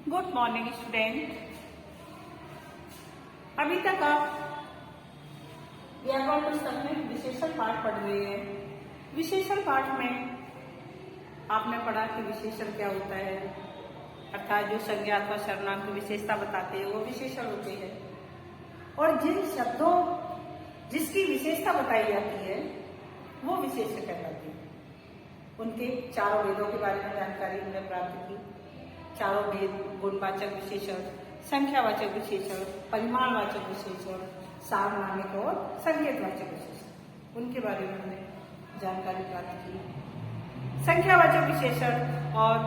Good morning student. अभी तक आप व्याकरण पुस्तक में विशेषण पाठ पढ़ रहे हैं। विशेषण पाठ में आपने पढ़ा कि विशेषण क्या होता है, अर्थात जो संज्ञा अथवा सर्वनाम की विशेषता बताते हैं वो विशेषण होते हैं। और जिन शब्दों जिसकी विशेषता बताई जाती है वो विशेषण कहलाते हैं। उनके चारों वेदों के बारे में जानकारी हमने प्राप्त की। चारों वेद गुणवाचक विशेषण, संख्यावाचक विशेषण, परिमाणवाचक विशेषण, सार्वनामिक और संकेतवाचक विशेषण, उनके बारे में हमने जानकारी प्राप्त की। संख्यावाचक विशेषण और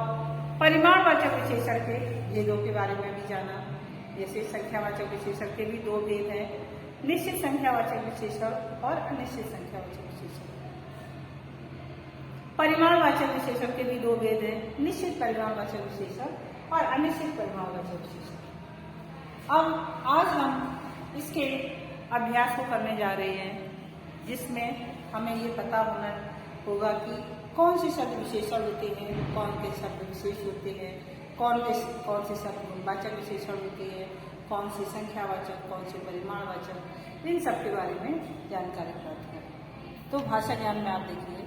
परिमाणवाचक विशेषण के भेदों के बारे में भी जाना। जैसे संख्यावाचक विशेषण के भी दो भेद हैं, निश्चित संख्यावाचक विशेषण और अनिश्चित संख्यावाचक विशेषण। परिमाणवाचक विशेषण के भी दो भेद हैं, निश्चित परिमाणवाचक विशेषण और अनिश्चित परिमाणवाचक विशेषण। अब आज हम इसके अभ्यास को करने जा रहे हैं, जिसमें हमें ये पता होना होगा कि कौन से शब्द विशेषण होते हैं, कौन के शब्द विशेष होते हैं, कौन से शब्द गुणवाचक विशेषण होते हैं, कौन से संख्यावाचक, कौन से परिमाणवाचक, इन सब के बारे में जानकारी प्राप्त करें। तो भाषा ज्ञान में आप देखिए,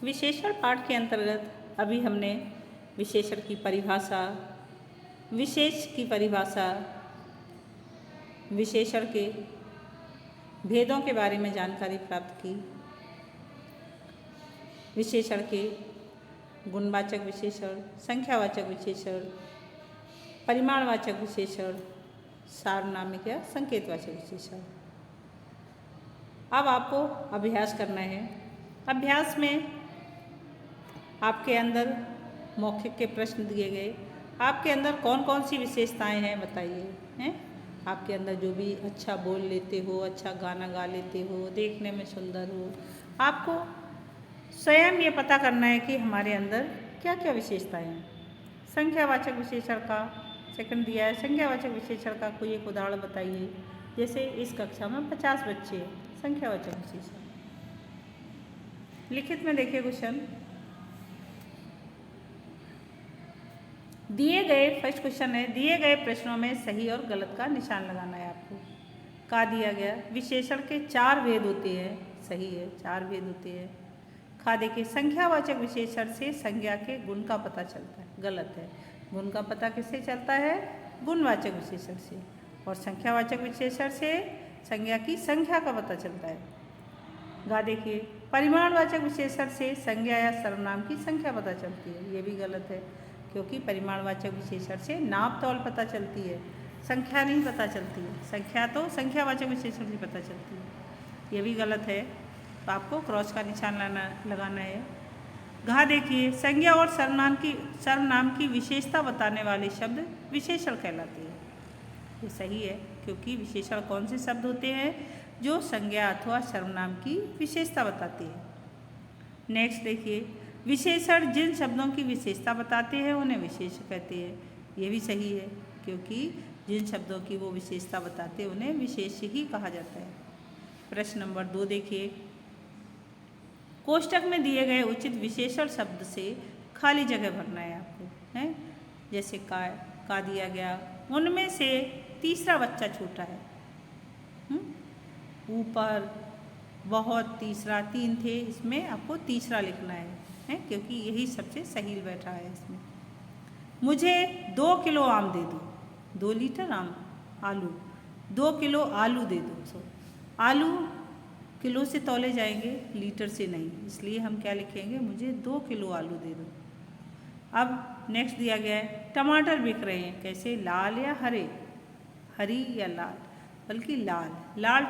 विशेषण पाठ के अंतर्गत अभी हमने विशेषण की परिभाषा, विशेष की परिभाषा, विशेषण के भेदों के बारे में जानकारी प्राप्त की। विशेषण के गुणवाचक विशेषण, संख्यावाचक विशेषण, परिमाणवाचक विशेषण, सार्वनामिक या संकेतवाचक विशेषण। अब आपको अभ्यास करना है। अभ्यास में आपके अंदर मौखिक के प्रश्न दिए गए। आपके अंदर कौन कौन सी विशेषताएं हैं बताइए, हैं? आपके अंदर जो भी अच्छा बोल लेते हो, अच्छा गाना गा लेते हो, देखने में सुंदर हो, आपको स्वयं ये पता करना है कि हमारे अंदर क्या क्या विशेषताएं हैं। संख्यावाचक विशेषण का सेकंड दिया है। संख्यावाचक विशेषण का कोई एक उदाहरण बताइए। जैसे इस कक्षा में 50 बच्चे हैं, संख्यावाचक विशेषण। लिखित में देखिए क्वेश्चन दिए गए, फर्स्ट क्वेश्चन है, दिए गए प्रश्नों में सही और गलत का निशान लगाना है आपको। का दिया गया विशेषण के 4 भेद होते हैं, सही है, 4 भेद होते हैं। खा देखिए संख्यावाचक विशेषण से संज्ञा के गुण का पता चलता है, गलत है। गुण का पता किससे चलता है? गुणवाचक विशेषण से। और संख्यावाचक विशेषण से संज्ञा की संख्या का पता चलता है। गा देखिए परिमाणवाचक विशेषण से संज्ञा या सर्वनाम की संख्या पता चलती है, ये भी गलत है, क्योंकि परिमाणवाचक विशेषण से नाप तौल पता चलती है, संख्या नहीं पता चलती है। संख्या तो संख्यावाचक विशेषण से पता चलती है, ये भी गलत है। तो आपको क्रॉस का निशान लगाना है। घा देखिए संज्ञा और सर्वनाम की विशेषता बताने वाले शब्द विशेषण कहलाते हैं, ये सही है, क्योंकि विशेषण कौन से शब्द होते हैं? जो संज्ञा अथवा सर्वनाम की विशेषता बताते हैं। नेक्स्ट देखिए विशेषण जिन शब्दों की विशेषता बताते हैं उन्हें विशेष कहते हैं, ये भी सही है, क्योंकि जिन शब्दों की वो विशेषता बताते हैं उन्हें विशेष ही कहा जाता है। प्रश्न नंबर 2 देखिए कोष्टक में दिए गए उचित विशेषण शब्द से खाली जगह भरना है आपको, है? जैसे का दिया गया, उनमें से तीसरा बच्चा छोटा है, ऊपर, बहुत, तीसरा, 3 थे, इसमें आपको तीसरा लिखना है, क्योंकि यही सबसे सही बैठा है इसमें। मुझे 2 किलो आम दे दो, 2 लीटर आम, आलू, 2 किलो आलू दे दो। आलू किलो से तौले जाएंगे, लीटर से नहीं, इसलिए हम क्या लिखेंगे? मुझे 2 किलो आलू दे दो। अब नेक्स्ट दिया गया है टमाटर बिक रहे हैं, कैसे? लाल या हरे, हरी या लाल, बल्कि लाल, लाल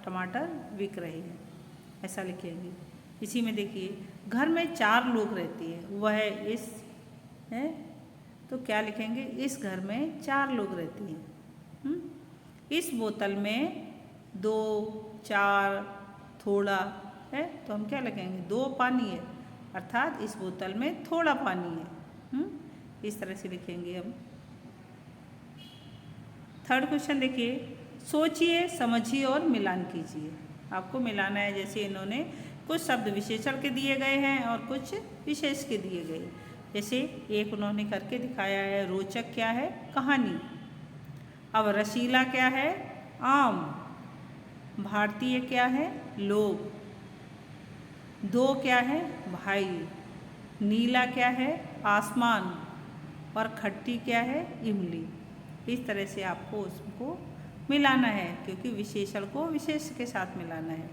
टमाटर बिक रहे हैं, ऐसा लिखेंगे। इसी में देखिए घर में 4 लोग रहते हैं, वह इस है, तो क्या लिखेंगे? इस घर में 4 लोग रहते हैं। इस बोतल में 2, 4, थोड़ा है, तो हम क्या लिखेंगे? 2 पानी है, अर्थात इस बोतल में थोड़ा पानी है। इस तरह से लिखेंगे हम। थर्ड क्वेश्चन देखिए सोचिए, समझिए और मिलान कीजिए। आपको मिलाना है, जैसे इन्होंने कुछ शब्द विशेषण के दिए गए हैं और कुछ विशेष के दिए गए, जैसे एक उन्होंने करके दिखाया है, रोचक क्या है, कहानी। अब रसीला क्या है, आम। भारतीय क्या है, लोग। दो क्या है, भाई। नीला क्या है, आसमान। और खट्टी क्या है, इमली। इस तरह से आपको उसको मिलाना है, क्योंकि विशेषण को विशेष के साथ मिलाना है।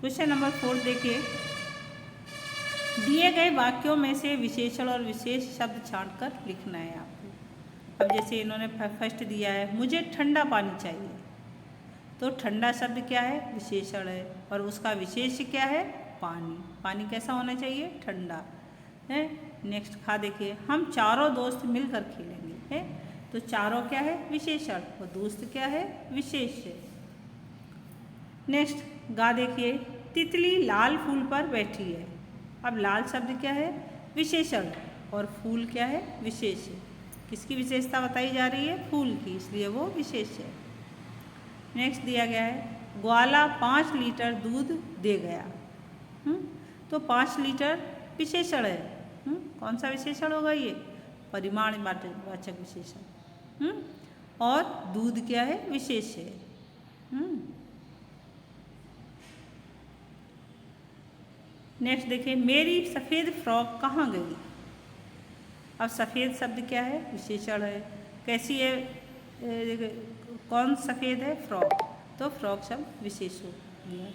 क्वेश्चन नंबर 4 देखिए, दिए गए वाक्यों में से विशेषण और विशेष शब्द छांटकर लिखना है आपको। अब जैसे इन्होंने फर्स्ट दिया है, मुझे ठंडा पानी चाहिए, तो ठंडा शब्द क्या है, विशेषण है, और उसका विशेष क्या है, पानी। पानी कैसा होना चाहिए, ठंडा है। नेक्स्ट खा देखिए, हम चारों दोस्त मिलकर खेलेंगे, है, तो चारों क्या है, विशेषण, और दोस्त क्या है, विशेष है। नेक्स्ट गा देखिए, तितली लाल फूल पर बैठी है। अब लाल शब्द क्या है, विशेषण, और फूल क्या है, विशेष है। किसकी विशेषता बताई जा रही है, फूल की, इसलिए वो विशेष है। नेक्स्ट दिया गया है, ग्वाला 5 लीटर दूध दे गया। तो 5 लीटर विशेषण है। कौन सा विशेषण होगा ये, परिमाणवाचक विशेषण। और दूध क्या है, विशेष है। नेक्स्ट देखिए, मेरी सफ़ेद फ्रॉक कहाँ गई। अब सफ़ेद शब्द क्या है, विशेषण है। कैसी है, कौन सफ़ेद है, फ्रॉक, तो फ्रॉक शब्द विशेष हो गया।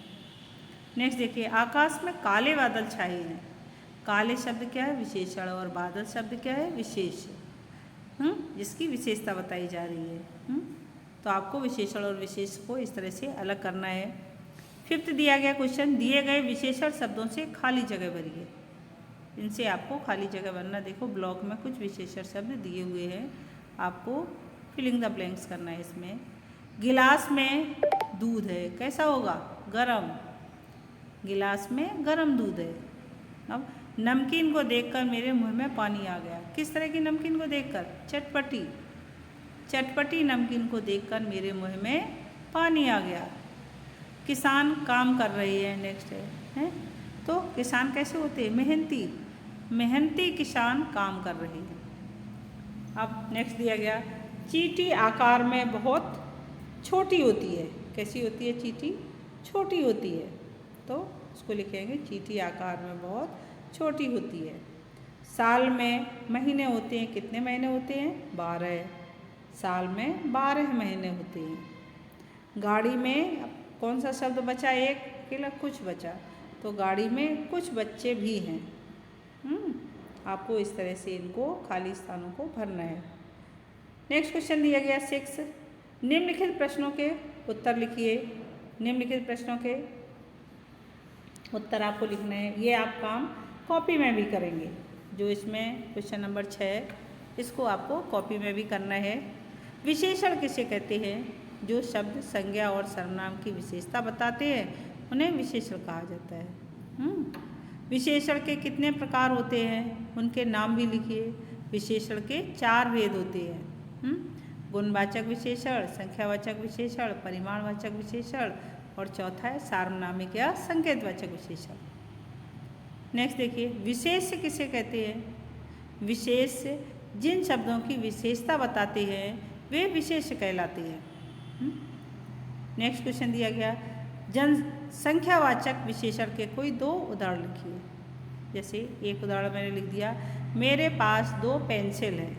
नेक्स्ट देखिए, आकाश में काले बादल छाए हैं। काले शब्द क्या है, विशेषण, और बादल शब्द क्या है, विशेष, जिसकी विशेषता बताई जा रही है। तो आपको विशेषण और विशेष को इस तरह से अलग करना है। 5th दिया गया क्वेश्चन, दिए गए विशेषण शब्दों से खाली जगह भरिए। इनसे आपको खाली जगह भरना। देखो ब्लॉक में कुछ विशेषण शब्द दिए हुए हैं, आपको फिलिंग द ब्लैंक्स करना है इसमें। गिलास में दूध है, कैसा होगा, गरम। गिलास में गरम दूध है। अब नमकीन को देखकर मेरे मुंह में पानी आ गया। किस तरह की नमकीन को देखकर, चटपटी। चटपटी नमकीन को देखकर मेरे मुंह में पानी आ गया। किसान काम कर रहे हैं, नेक्स्ट है, तो किसान कैसे होते हैं, मेहनती। मेहनती किसान काम कर रहे हैं। अब नेक्स्ट दिया गया, चींटी आकार में बहुत छोटी होती है। कैसी होती है, चींटी छोटी होती है, तो उसको लिखेंगे चींटी आकार में बहुत छोटी होती है। साल में महीने होते हैं, कितने महीने होते हैं, 12। साल में 12 महीने होते हैं। गाड़ी में कौन सा शब्द बचा, एक अकेला, कुछ बचा, तो गाड़ी में कुछ बच्चे भी हैं। आपको इस तरह से इनको खाली स्थानों को भरना है। नेक्स्ट क्वेश्चन दिया गया 6, निम्नलिखित प्रश्नों के उत्तर लिखिए। निम्नलिखित प्रश्नों के उत्तर आपको लिखना है। ये आप काम कॉपी में भी करेंगे। जो इसमें क्वेश्चन नंबर 6, इसको आपको कॉपी में भी करना है। विशेषण किसे कहते हैं, जो शब्द संज्ञा और सर्वनाम की विशेषता बताते हैं, उन्हें विशेषण कहा जाता है। विशेषण के कितने प्रकार होते हैं, उनके नाम भी लिखिए। विशेषण के 4 भेद होते हैं, गुणवाचक विशेषण, संख्यावाचक विशेषण, परिमाणवाचक विशेषण, और चौथा है सार्वनामिक या संकेतवाचक विशेषण। नेक्स्ट देखिए, विशेष्य किसे कहते हैं। विशेष्य जिन शब्दों की विशेषता बताते हैं वे विशेष्य कहलाते हैं। नेक्स्ट क्वेश्चन दिया गया, जनसंख्यावाचक विशेषण के कोई 2 उदाहरण लिखिए। जैसे एक उदाहरण मैंने लिख दिया, मेरे पास 2 पेंसिल हैं,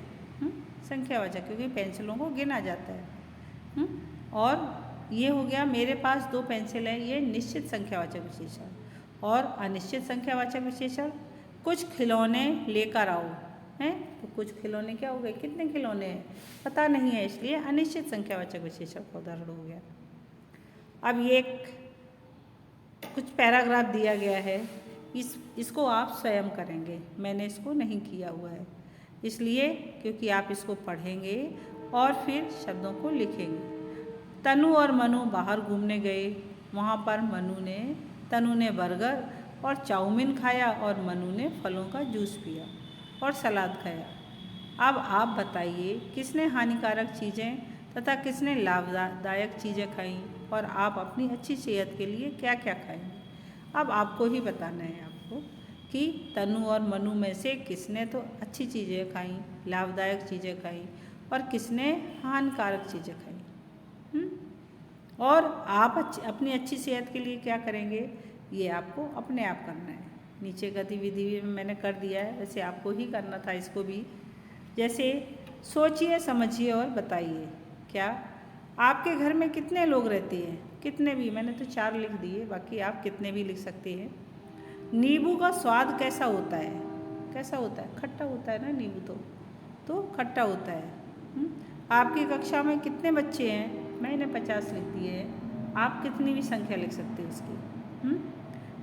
संख्यावाचक, क्योंकि पेंसिलों को गिना जाता है। और ये हो गया, मेरे पास 2 पेंसिल हैं, ये निश्चित संख्यावाचक विशेषण। और अनिश्चित संख्यावाचक विशेषण, कुछ खिलौने लेकर आओ, हैं, तो कुछ खिलौने क्या हो गए, कितने खिलौने हैं पता नहीं है, इसलिए अनिश्चित संख्यावाचक विशेषण का उदाहरण हो गया। अब ये कुछ पैराग्राफ दिया गया है, इसको आप स्वयं करेंगे, मैंने इसको नहीं किया हुआ है, इसलिए क्योंकि आप इसको पढ़ेंगे और फिर शब्दों को लिखेंगे। तनु और मनु बाहर घूमने गए, वहाँ पर तनु ने बर्गर और चाउमीन खाया और मनु ने फलों का जूस पिया और सलाद खाया। अब आप बताइए किसने हानिकारक चीज़ें तथा किसने लाभदायक चीज़ें खाईं और आप अपनी अच्छी सेहत के लिए क्या क्या खाएं। अब आपको ही बताना है आपको कि तनु और मनु में से किसने तो अच्छी चीज़ें खाई, लाभदायक चीज़ें खाई, और किसने हानिकारक चीज़ें खाई। और आप अपनी अच्छी सेहत के लिए क्या करेंगे, ये आपको अपने आप करना है। नीचे गतिविधि में मैंने कर दिया है, वैसे आपको ही करना था इसको भी। जैसे सोचिए, समझिए और बताइए। क्या आपके घर में कितने लोग रहते हैं? कितने भी, मैंने तो 4 लिख दिए, बाकी आप कितने भी लिख सकते हैं। नींबू का स्वाद कैसा होता है? कैसा होता है? खट्टा होता है ना नींबू, तो खट्टा होता है। आपकी कक्षा में कितने बच्चे हैं? मैंने 50 लिख दिए हैं, आप कितनी भी संख्या लिख सकते हैं इसकी।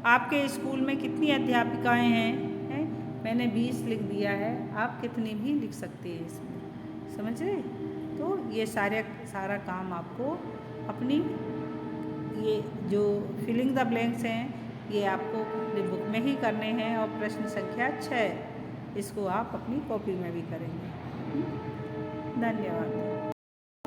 आपके स्कूल में कितनी अध्यापिकाएं हैं? मैंने 20 लिख दिया है, आप कितनी भी लिख सकते हैं इसमें। समझ रहे? तो ये सारा काम आपको अपनी ये जो फिलिंग द ब्लैंक्स हैं, ये आपको अपनी बुक में ही करने हैं, और प्रश्न संख्या 6 इसको आप अपनी कॉपी में भी करेंगे। धन्यवाद।